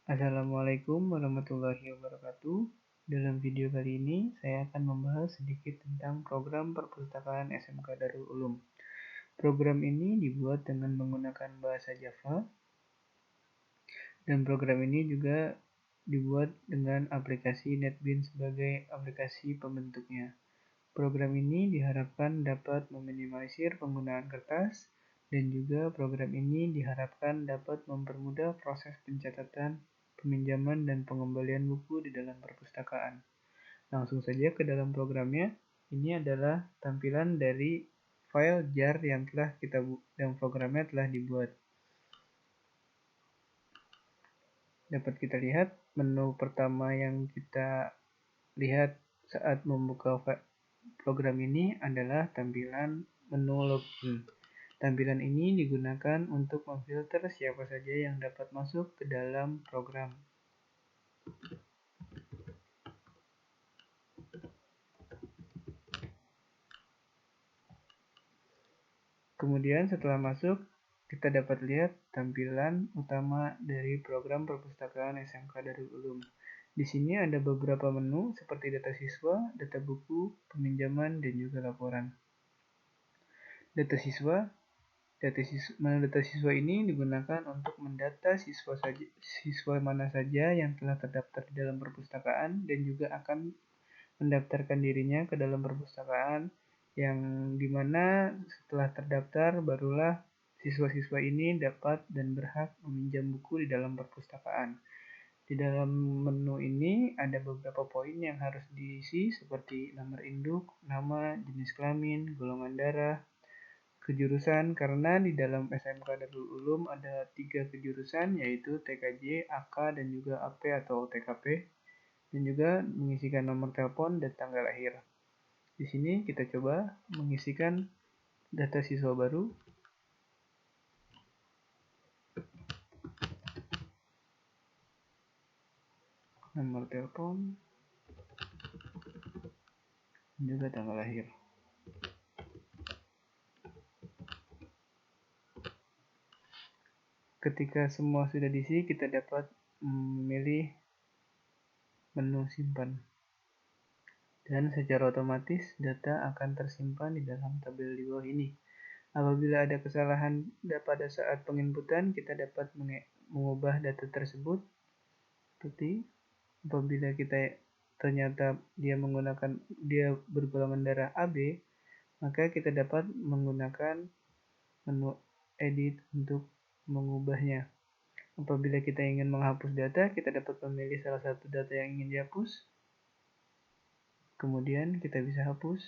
Assalamualaikum warahmatullahi wabarakatuh. Dalam video kali ini, saya akan membahas sedikit tentang program perpustakaan SMK Darul Ulum. Program ini dibuat dengan menggunakan bahasa Java, dan program ini juga dibuat dengan aplikasi NetBeans sebagai aplikasi pembentuknya. Program ini diharapkan dapat meminimalisir penggunaan kertas, dan juga program ini diharapkan dapat mempermudah proses pencatatan, peminjaman, dan pengembalian buku di dalam perpustakaan. Langsung saja ke dalam programnya. Ini adalah tampilan dari file jar yang programnya telah dibuat. Dapat kita lihat menu pertama yang kita lihat saat membuka program ini adalah tampilan menu login. Tampilan ini digunakan untuk memfilter siapa saja yang dapat masuk ke dalam program. Kemudian setelah masuk, kita dapat lihat tampilan utama dari program perpustakaan SMK Darul Ulum. Di sini ada beberapa menu seperti data siswa, data buku, peminjaman, dan juga laporan. Menu data siswa ini digunakan untuk mendata siswa mana saja yang telah terdaftar di dalam perpustakaan dan juga akan mendaftarkan dirinya ke dalam perpustakaan, yang dimana setelah terdaftar barulah siswa-siswa ini dapat dan berhak meminjam buku di dalam perpustakaan. Di dalam menu ini ada beberapa poin yang harus diisi seperti nomor induk, nama, jenis kelamin, golongan darah, kejurusan, karena di dalam SMK Darul Ulum ada 3 kejurusan, yaitu TKJ, AK, dan juga AP atau TKP, dan juga mengisikan nomor telepon dan tanggal lahir. Di sini kita coba mengisikan data siswa baru. Nomor telepon dan juga tanggal lahir. Ketika semua sudah diisi, kita dapat memilih menu simpan. Dan secara otomatis data akan tersimpan di dalam tabel di bawah ini. Apabila ada kesalahan pada saat penginputan, kita dapat mengubah data tersebut. Seperti apabila kita ternyata dia bergolongan darah AB, maka kita dapat menggunakan menu edit untuk mengubahnya. Apabila kita ingin menghapus data, kita dapat memilih salah satu data yang ingin dihapus. Kemudian kita bisa hapus.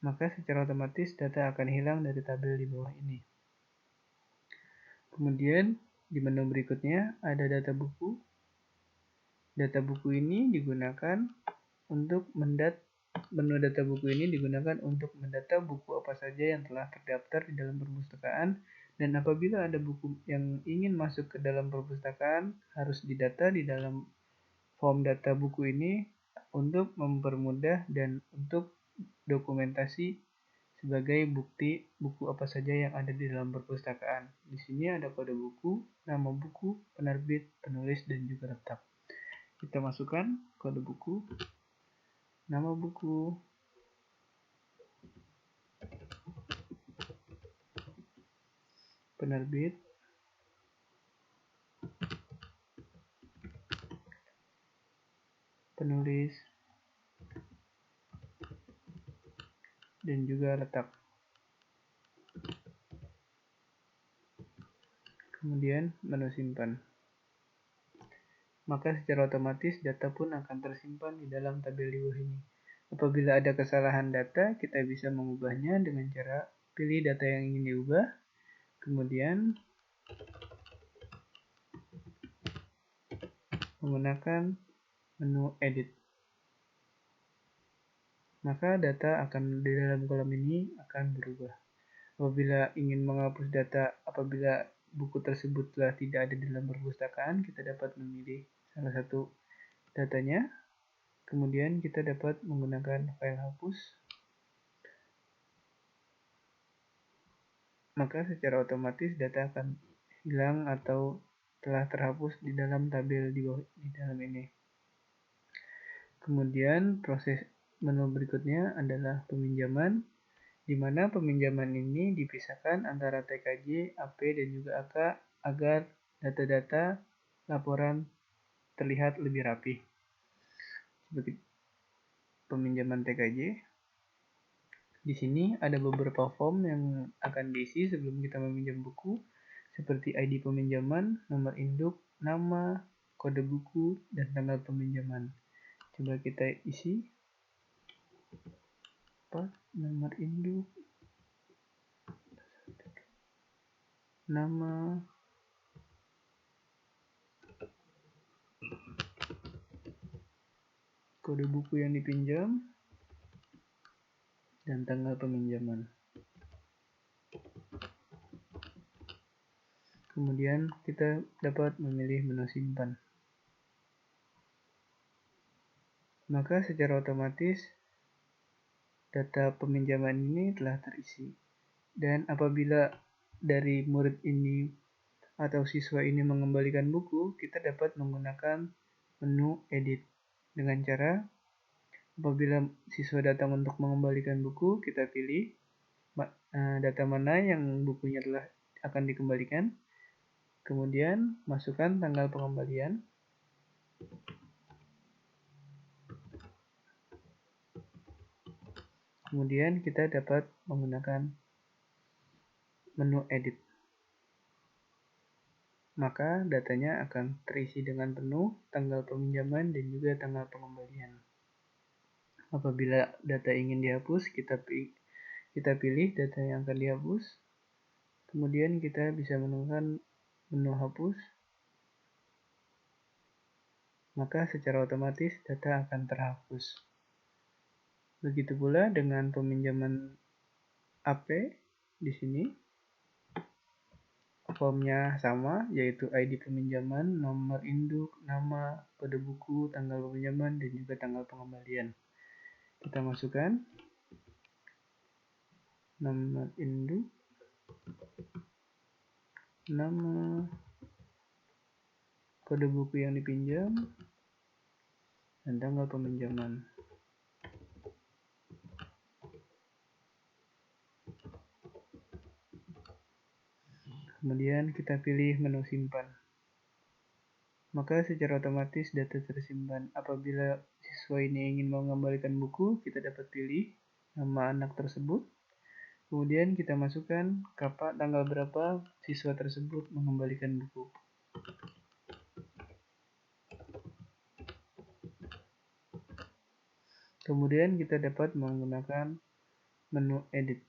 Maka secara otomatis data akan hilang dari tabel di bawah ini. Kemudian di menu berikutnya ada data buku. Data buku ini digunakan untuk menu data buku ini digunakan untuk mendata buku apa saja yang telah terdaftar di dalam perpustakaan, dan apabila ada buku yang ingin masuk ke dalam perpustakaan harus didata di dalam form data buku ini untuk mempermudah dan untuk dokumentasi sebagai bukti buku apa saja yang ada di dalam perpustakaan. Di sini ada kode buku, nama buku, penerbit, penulis, dan juga letak. Kita masukkan kode buku, nama buku, penerbit, penulis, dan juga letak. Kemudian menu simpan. Maka secara otomatis data pun akan tersimpan di dalam tabel di bawah ini. Apabila ada kesalahan data, kita bisa mengubahnya dengan cara pilih data yang ingin diubah, kemudian menggunakan menu edit. Maka data akan di dalam kolom ini akan berubah. Apabila ingin menghapus data, apabila buku tersebut telah tidak ada di dalam perpustakaan, kita dapat memilih salah satu datanya. Kemudian kita dapat menggunakan file hapus. Maka secara otomatis data akan hilang atau telah terhapus di dalam tabel di dalam ini. Kemudian proses menu berikutnya adalah peminjaman, di mana peminjaman ini dipisahkan antara TKJ, AP, dan juga AK agar data-data laporan terlihat lebih rapi. Seperti peminjaman TKJ. Di sini ada beberapa form yang akan diisi sebelum kita meminjam buku, seperti ID peminjaman, nomor induk, nama, kode buku, dan tanggal peminjaman. Coba kita isi. Nomor induk, nama, kode buku yang dipinjam, dan tanggal peminjaman. Kemudian kita dapat memilih menu simpan. Maka secara otomatis data peminjaman ini telah terisi. Dan apabila dari murid ini atau siswa ini mengembalikan buku, kita dapat menggunakan menu edit. Dengan cara apabila siswa datang untuk mengembalikan buku, kita pilih data mana yang bukunya telah akan dikembalikan. Kemudian masukkan tanggal pengembalian. Kemudian kita dapat menggunakan menu edit. Maka datanya akan terisi dengan penuh, tanggal peminjaman dan juga tanggal pengembalian. Apabila data ingin dihapus, kita pilih data yang akan dihapus. Kemudian kita bisa menemukan menu hapus. Maka secara otomatis data akan terhapus. Begitu pula dengan peminjaman AP di sini. Formnya sama, yaitu ID peminjaman, nomor induk, nama, kode buku, tanggal peminjaman, dan juga tanggal pengembalian. Kita masukkan nomor induk, nama, kode buku yang dipinjam, dan tanggal peminjaman. Kemudian kita pilih menu simpan. Maka secara otomatis data tersimpan. Apabila siswa ini ingin mengembalikan buku, kita dapat pilih nama anak tersebut. Kemudian kita masukkan tanggal berapa siswa tersebut mengembalikan buku. Kemudian kita dapat menggunakan menu edit.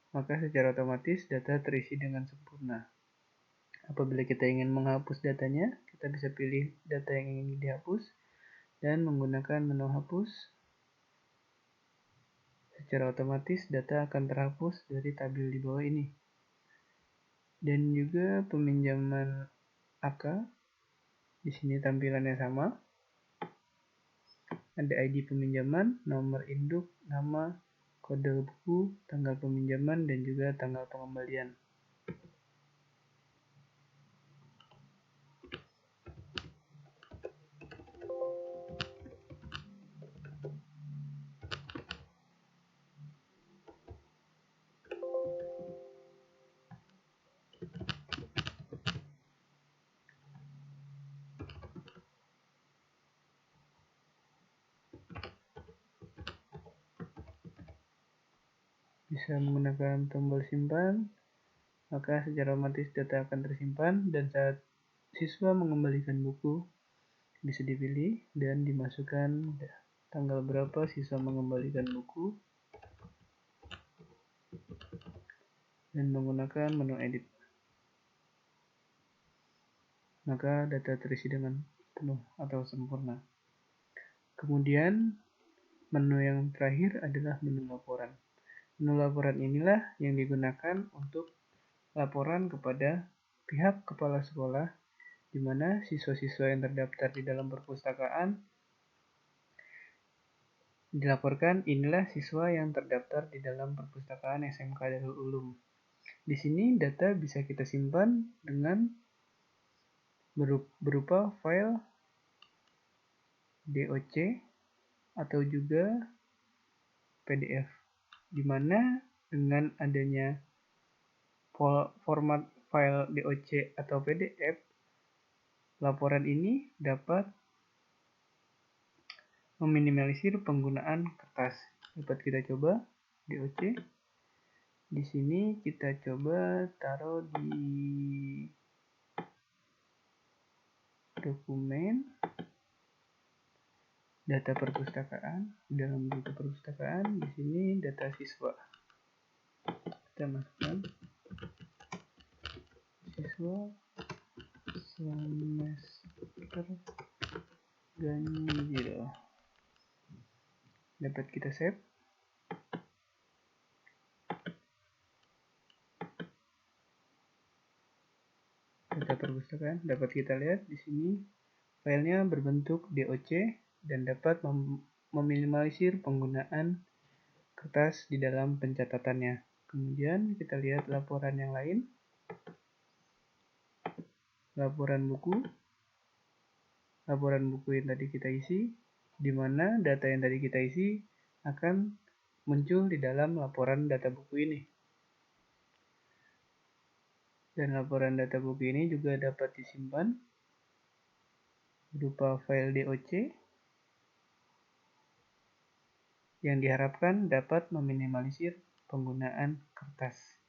Maka secara otomatis data terisi dengan sempurna. Apabila kita ingin menghapus datanya, kita bisa pilih data yang ingin dihapus dan menggunakan menu hapus. Secara otomatis data akan terhapus dari tabel di bawah ini. Dan juga peminjaman AK, di sini tampilannya sama. Ada ID peminjaman, nomor induk, nama, kode buku, tanggal peminjaman, dan juga tanggal pengembalian. Bisa menggunakan tombol simpan, maka secara otomatis data akan tersimpan dan saat siswa mengembalikan buku bisa dipilih dan dimasukkan tanggal berapa siswa mengembalikan buku dan menggunakan menu edit. Maka data terisi dengan penuh atau sempurna. Kemudian menu yang terakhir adalah menu laporan. Menu laporan inilah yang digunakan untuk laporan kepada pihak kepala sekolah, di mana siswa-siswa yang terdaftar di dalam perpustakaan dilaporkan inilah siswa yang terdaftar di dalam perpustakaan SMK Darul Ulum. Di sini data bisa kita simpan dengan berupa file DOC atau juga PDF, di mana dengan adanya format file DOC atau PDF, laporan ini dapat meminimalisir penggunaan kertas. Dapat kita coba DOC. Di sini kita coba taruh di dokumen data perpustakaan. Dalam data perpustakaan, di sini data siswa. Kita masukkan siswa semester ganjil. Dapat kita save. Data perpustakaan dapat kita lihat di sini filenya berbentuk DOC dan dapat meminimalisir penggunaan kertas di dalam pencatatannya. Kemudian kita lihat laporan yang lain. Laporan buku yang tadi kita isi, di mana data yang tadi kita isi akan muncul di dalam laporan data buku ini. Dan laporan data buku ini juga dapat disimpan berupa file DOC yang diharapkan dapat meminimalisir penggunaan kertas.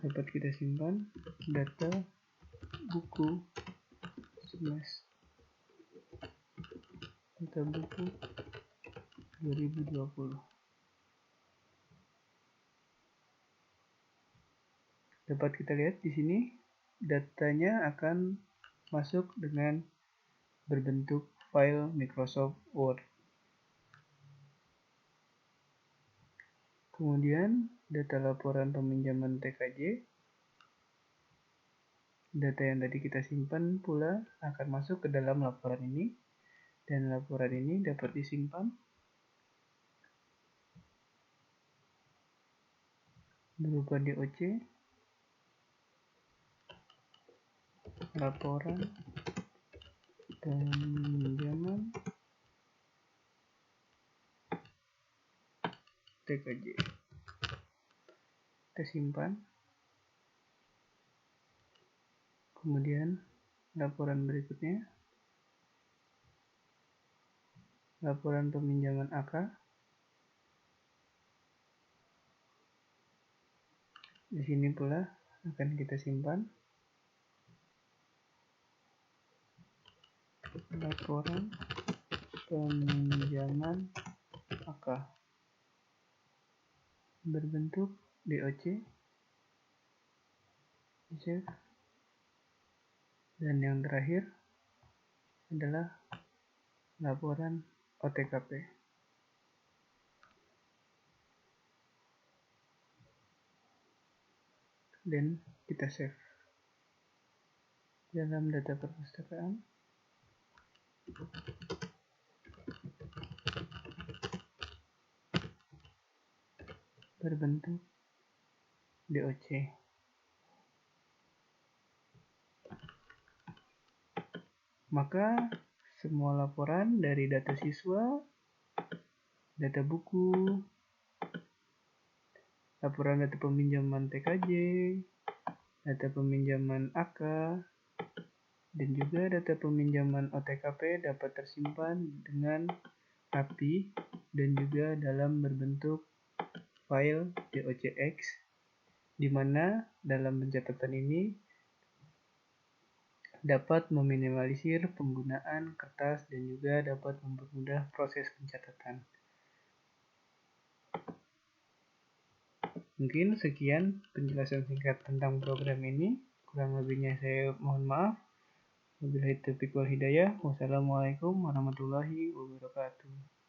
Dapat kita simpan data buku semester data buku 2020. Dapat kita lihat di sini datanya akan masuk dengan berbentuk file Microsoft Word. Kemudian data laporan peminjaman TKJ, data yang tadi kita simpan pula akan masuk ke dalam laporan ini, dan laporan ini dapat disimpan berupa DOC, laporan peminjaman TKJ. Kita simpan. Kemudian laporan berikutnya, laporan peminjaman AK. Di sini pula akan kita simpan laporan peminjaman AK berbentuk DOC, save. Dan yang terakhir adalah laporan OTKP. Dan kita save dalam data perpustakaan. Berbentuk DOC. Maka semua laporan dari data siswa, data buku, laporan data peminjaman TKJ, data peminjaman AK, dan juga data peminjaman OTKP dapat tersimpan dengan rapi dan juga dalam berbentuk file docx, di mana dalam pencatatan ini dapat meminimalisir penggunaan kertas dan juga dapat mempermudah proses pencatatan. Mungkin sekian penjelasan singkat tentang program ini. Kurang lebihnya saya mohon maaf. Wabillahi taufiq wal hidayah. Wassalamualaikum warahmatullahi wabarakatuh.